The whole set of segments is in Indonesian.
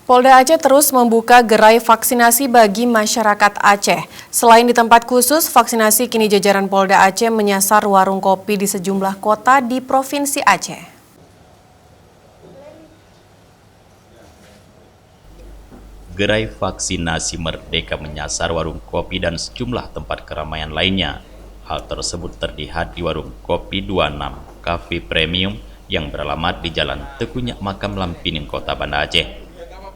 Polda Aceh terus membuka gerai vaksinasi bagi masyarakat Aceh. Selain di tempat khusus, vaksinasi kini jajaran Polda Aceh menyasar warung kopi di sejumlah kota di Provinsi Aceh. Gerai vaksinasi Merdeka menyasar warung kopi dan sejumlah tempat keramaian lainnya. Hal tersebut terlihat di warung kopi 26 Cafe Premium yang beralamat di Jalan Tekunyak Makam Lampining, Kota Banda Aceh.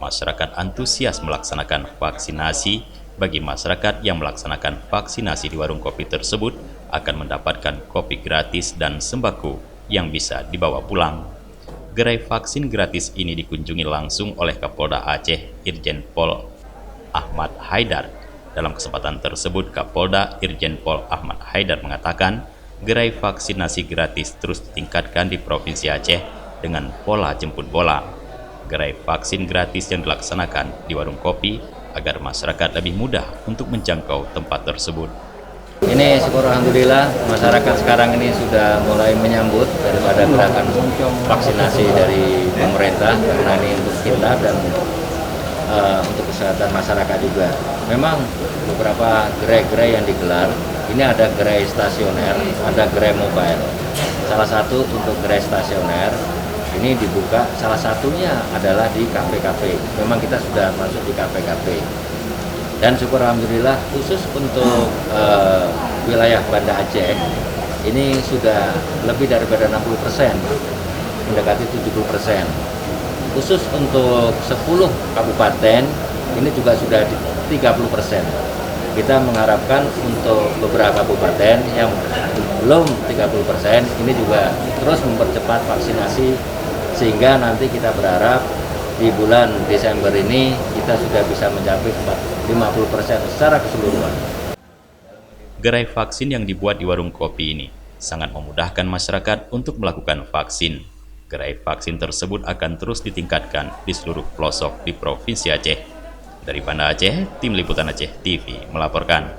Masyarakat antusias melaksanakan vaksinasi. Bagi masyarakat yang melaksanakan vaksinasi di warung kopi tersebut akan mendapatkan kopi gratis dan sembako yang bisa dibawa pulang. Gerai vaksin gratis ini dikunjungi langsung oleh Kapolda Aceh Irjen Pol Ahmad Haidar. Dalam kesempatan tersebut, Kapolda Irjen Pol Ahmad Haidar mengatakan gerai vaksinasi gratis terus ditingkatkan di Provinsi Aceh dengan pola jemput bola. Gerai vaksin gratis yang dilaksanakan di warung kopi agar masyarakat lebih mudah untuk menjangkau tempat tersebut. Ini syukur alhamdulillah masyarakat sekarang ini sudah mulai menyambut daripada gerakan vaksinasi dari pemerintah, karena ini untuk kita dan untuk kesehatan masyarakat juga. Memang beberapa gerai-gerai yang digelar, ini ada gerai stasioner, ada gerai mobile. Salah satu untuk gerai stasioner ini dibuka, salah satunya adalah di kafe-kafe. Memang kita sudah masuk di kafe-kafe. Dan syukur alhamdulillah khusus untuk wilayah Banda Aceh ini sudah lebih daripada 60%, mendekati 70%. Khusus untuk 10 kabupaten ini juga sudah 30%. Kita mengharapkan untuk beberapa kabupaten yang belum 30% ini juga terus mempercepat vaksinasi, sehingga nanti kita berharap di bulan Desember ini kita sudah bisa mencapai 50% secara keseluruhan. Gerai vaksin yang dibuat di warung kopi ini sangat memudahkan masyarakat untuk melakukan vaksin. Gerai vaksin tersebut akan terus ditingkatkan di seluruh pelosok di Provinsi Aceh. Dari Banda Aceh, Tim Liputan Aceh TV melaporkan.